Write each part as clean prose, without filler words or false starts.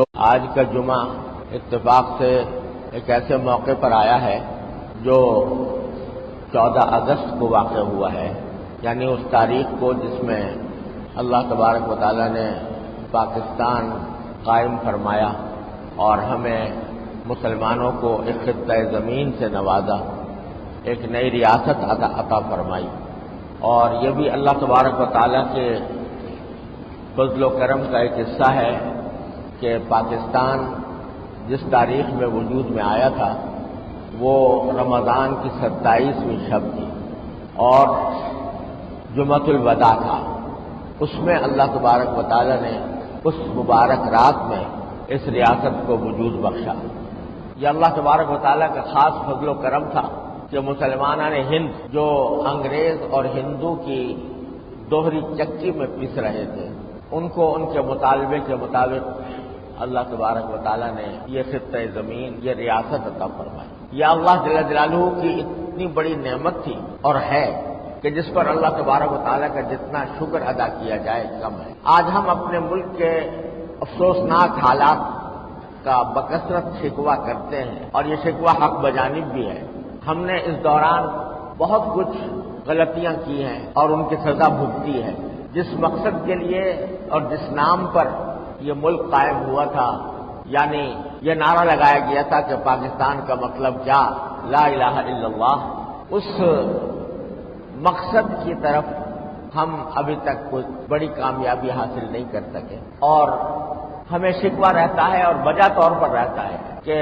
تو آج کا جمعہ اتفاق سے ایک ایسے موقع پر آیا ہے جو 14 اگست کو واقع ہوا ہے، یعنی اس تاریخ کو جس میں اللہ تبارک و تعالیٰ نے پاکستان قائم فرمایا اور ہمیں مسلمانوں کو ایک خطہ زمین سے نوازا، ایک نئی ریاست عطا فرمائی۔ اور یہ بھی اللہ تبارک و تعالیٰ کے فضل و کرم کا ایک حصہ ہے کہ پاکستان جس تاریخ میں وجود میں آیا تھا وہ رمضان کی 27ویں شب تھی اور جمعۃ الوداع تھا۔ اس میں اللہ تبارک و تعالیٰ نے اس مبارک رات میں اس ریاست کو وجود بخشا۔ یہ اللہ تبارک و تعالیٰ کا خاص فضل و کرم تھا کہ مسلمانان ہند جو انگریز اور ہندو کی دوہری چکی میں پس رہے تھے، ان کو ان کے مطالبے کے مطابق اللہ تبارک و تعالیٰ نے یہ خطہ زمین، یہ ریاست عطا فرمائی۔ یہ اللہ جل جلالہ کی اتنی بڑی نعمت تھی اور ہے کہ جس پر اللہ تبارک و تعالیٰ کا جتنا شکر ادا کیا جائے کم ہے۔ آج ہم اپنے ملک کے افسوسناک حالات کا بکثرت شکوہ کرتے ہیں اور یہ شکوہ حق بجانب بھی ہے۔ ہم نے اس دوران بہت کچھ غلطیاں کی ہیں اور ان کی سزا بھگتی ہے۔ جس مقصد کے لیے اور جس نام پر یہ ملک قائم ہوا تھا، یعنی یہ نعرہ لگایا گیا تھا کہ پاکستان کا مطلب کیا، لا الہ الا اللہ، اس مقصد کی طرف ہم ابھی تک کوئی بڑی کامیابی حاصل نہیں کر سکے اور ہمیں شکوہ رہتا ہے اور وجہ طور پر رہتا ہے کہ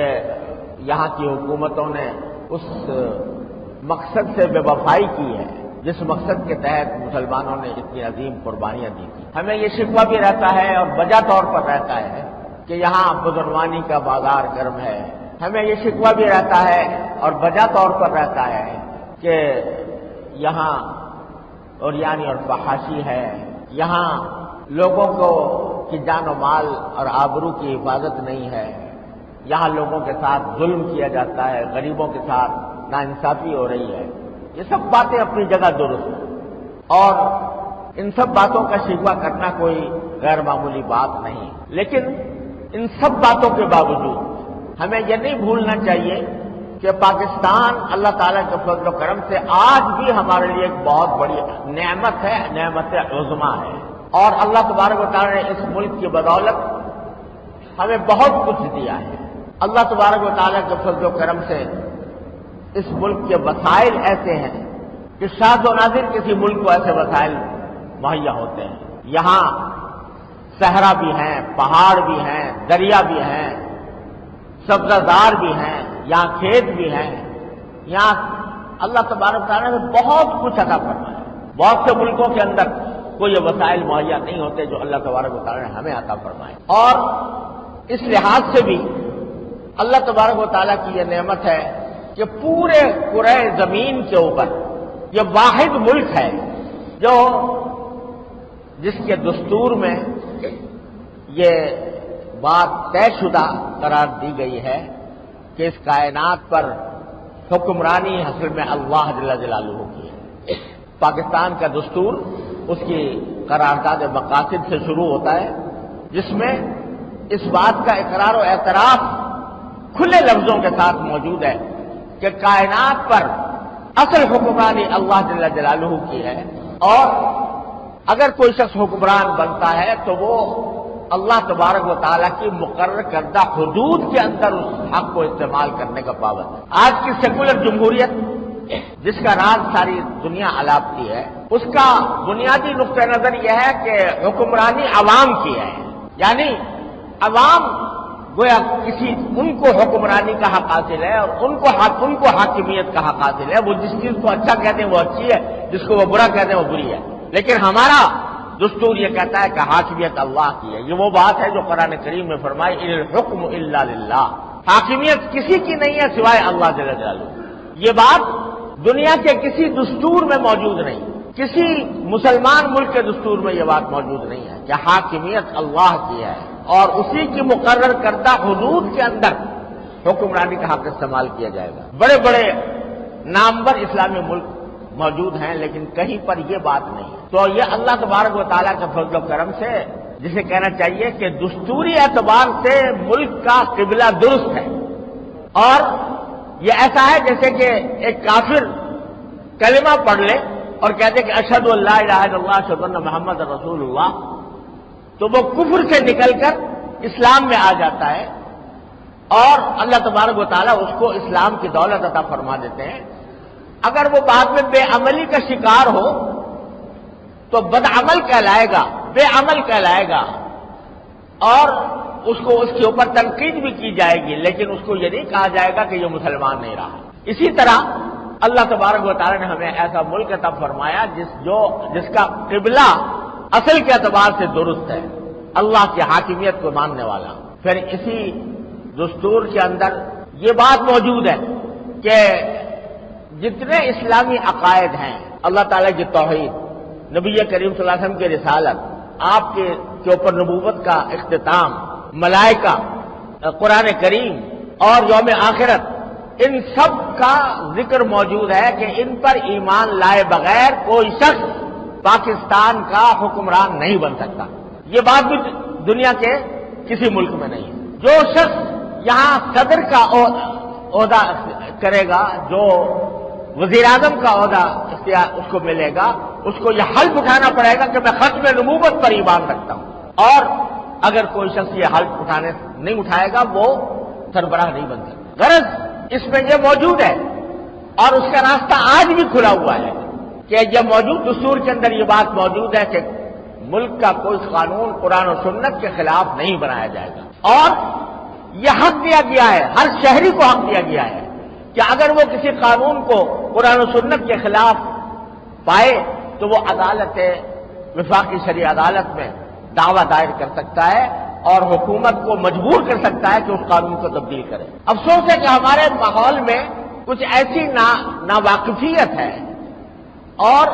یہاں کی حکومتوں نے اس مقصد سے بے وفائی کی ہے جس مقصد کے تحت مسلمانوں نے اتنی عظیم قربانیاں دی تھیں۔ ہمیں یہ شکوہ بھی رہتا ہے اور وجہ طور پر رہتا ہے کہ یہاں بدعنوانی کا بازار گرم ہے۔ ہمیں یہ شکوہ بھی رہتا ہے اور وجہ طور پر رہتا ہے کہ یہاں عریانی اور فحاشی ہے، یہاں لوگوں کو کی جان و مال اور آبرو کی حفاظت نہیں ہے، یہاں لوگوں کے ساتھ ظلم کیا جاتا ہے، غریبوں کے ساتھ ناانصافی ہو رہی ہے۔ یہ سب باتیں اپنی جگہ درست ہیں اور ان سب باتوں کا شکوہ کرنا کوئی غیر معمولی بات نہیں، لیکن ان سب باتوں کے باوجود ہمیں یہ نہیں بھولنا چاہیے کہ پاکستان اللہ تعالیٰ کے فضل و کرم سے آج بھی ہمارے لیے ایک بہت بڑی نعمت ہے، نعمت عظمیٰ ہے، اور اللہ تبارک و تعالیٰ نے اس ملک کی بدولت ہمیں بہت کچھ دیا ہے۔ اللہ تبارک و تعالیٰ کے فضل و کرم سے اس ملک کے وسائل ایسے ہیں کہ شاذ و نادر کسی ملک کو ایسے وسائل مہیا ہوتے ہیں۔ یہاں صحرا بھی ہیں، پہاڑ بھی ہیں، دریا بھی ہیں، سبزہ زار بھی ہیں، یہاں کھیت بھی ہیں، یہاں اللہ تبارک و تعالیٰ نے بہت کچھ عطا فرمایا ہے۔ بہت سے ملکوں کے اندر کوئی یہ وسائل مہیا نہیں ہوتے جو اللہ تبارک و تعالیٰ نے ہمیں عطا فرمائے، اور اس لحاظ سے بھی اللہ تبارک و تعالیٰ کی یہ نعمت ہے کہ پورے کرۂ زمین کے اوپر یہ واحد ملک ہے جو جس کے دستور میں یہ بات طے شدہ قرار دی گئی ہے کہ اس کائنات پر حکمرانی اصل میں اللہ جل جلالہ کی ہے۔ پاکستان کا دستور اس کی قرارداد مقاصد سے شروع ہوتا ہے جس میں اس بات کا اقرار و اعتراف کھلے لفظوں کے ساتھ موجود ہے کہ کائنات پر اصل حکمرانی اللہ جل جلالہ کی ہے، اور اگر کوئی شخص حکمران بنتا ہے تو وہ اللہ تبارک و تعالیٰ کی مقرر کردہ حدود کے اندر اس حق کو استعمال کرنے کا پابند ہے۔ آج کی سیکولر جمہوریت جس کا راز ساری دنیا الاپتی ہے، اس کا بنیادی نقطہ نظر یہ ہے کہ حکمرانی عوام کی ہے، یعنی عوام گویا ان کو حکمرانی کا حق حاصل ہے اور ان کو حاکمیت کا حق حاصل ہے۔ وہ جس چیز کو اچھا کہتے ہیں وہ اچھی ہے، جس کو وہ برا کہتے ہیں وہ بری ہے، لیکن ہمارا دستور یہ کہتا ہے کہ حاکمیت اللہ کی ہے۔ یہ وہ بات ہے جو قرآن کریم میں فرمائی ان الحکم الا للہ، حاکمیت کسی کی نہیں ہے سوائے اللہ جل جلالہ۔ یہ بات دنیا کے کسی دستور میں موجود نہیں، کسی مسلمان ملک کے دستور میں یہ بات موجود نہیں ہے کہ حاکمیت اللہ کی ہے اور اسی کی مقرر کردہ حدود کے اندر حکمرانی کا حق استعمال کیا جائے گا۔ بڑے بڑے نامور اسلامی ملک موجود ہیں لیکن کہیں پر یہ بات نہیں ہے۔ تو یہ اللہ تبارک و تعالیٰ کے فضل و کرم سے جسے کہنا چاہیے کہ دستوری اعتبار سے ملک کا قبلہ درست ہے، اور یہ ایسا ہے جیسے کہ ایک کافر کلمہ پڑھ لے اور کہتے کہ اشہد ان لا الہ الا اللہ اشہد ان محمد رسول اللہ، تو وہ کفر سے نکل کر اسلام میں آ جاتا ہے، اور اللہ تبارک و تعالیٰ اس کو اسلام کی دولت عطا فرما دیتے ہیں۔ اگر وہ بعد میں بے عملی کا شکار ہو تو بدعمل کہلائے گا، بے عمل کہلائے گا، اور اس کے اوپر تنقید بھی کی جائے گی، لیکن اس کو یہ نہیں کہا جائے گا کہ یہ مسلمان نہیں رہا۔ اسی طرح اللہ تبارک و تعالیٰ نے ہمیں ایسا ملک عطا فرمایا جس کا قبلہ اصل کے اعتبار سے درست ہے، اللہ کی حاکمیت کو ماننے والا۔ پھر اسی دستور کے اندر یہ بات موجود ہے کہ جتنے اسلامی عقائد ہیں، اللہ تعالیٰ کی توحید، نبی کریم صلی اللہ علیہ وسلم کی رسالت، آپ کے اوپر نبوت کا اختتام، ملائکہ، قرآن کریم اور یوم آخرت، ان سب کا ذکر موجود ہے کہ ان پر ایمان لائے بغیر کوئی شخص پاکستان کا حکمران نہیں بن سکتا۔ یہ بات بھی دنیا کے کسی ملک میں نہیں ہے۔ جو شخص یہاں صدر کا عہدہ کرے گا، جو وزیر اعظم کا عہدہ اس کو ملے گا، اس کو یہ حلف اٹھانا پڑے گا کہ میں ختم نبوت پر ایمان رکھتا ہوں، اور اگر کوئی شخص یہ حلف نہیں اٹھائے گا وہ سربراہ نہیں بن سکتا۔ غرض اس میں یہ موجود ہے، اور اس کا راستہ آج بھی کھلا ہوا ہے کہ یہ موجود دستور کے اندر یہ بات موجود ہے کہ ملک کا کوئی قانون قرآن و سنت کے خلاف نہیں بنایا جائے گا، اور یہ حق دیا گیا ہے، ہر شہری کو حق دیا گیا ہے کہ اگر وہ کسی قانون کو قرآن و سنت کے خلاف پائے تو وہ عدالت وفاقی شرعی عدالت میں دعویٰ دائر کر سکتا ہے اور حکومت کو مجبور کر سکتا ہے کہ اس قانون کو تبدیل کرے۔ افسوس ہے کہ ہمارے ماحول میں کچھ ایسی ناواقفیت ہے اور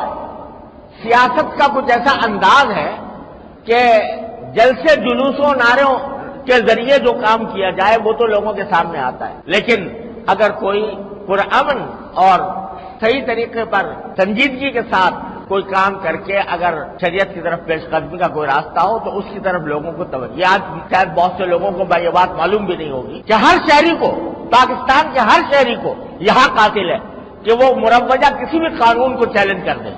سیاست کا کچھ ایسا انداز ہے کہ جلسے جلوسوں نعروں کے ذریعے جو کام کیا جائے وہ تو لوگوں کے سامنے آتا ہے، لیکن اگر کوئی پرامن اور صحیح طریقے پر سنجیدگی کے ساتھ کوئی کام کر کے اگر شریعت کی طرف پیش قدمی کا کوئی راستہ ہو تو اس کی طرف لوگوں کو توجہ، آج شاید بہت سے لوگوں کو یہ بات معلوم بھی نہیں ہوگی کہ ہر شہری کو، پاکستان کے ہر شہری کو یہ حق حاصل ہے کہ وہ مروجہ کسی بھی قانون کو چیلنج کر دے۔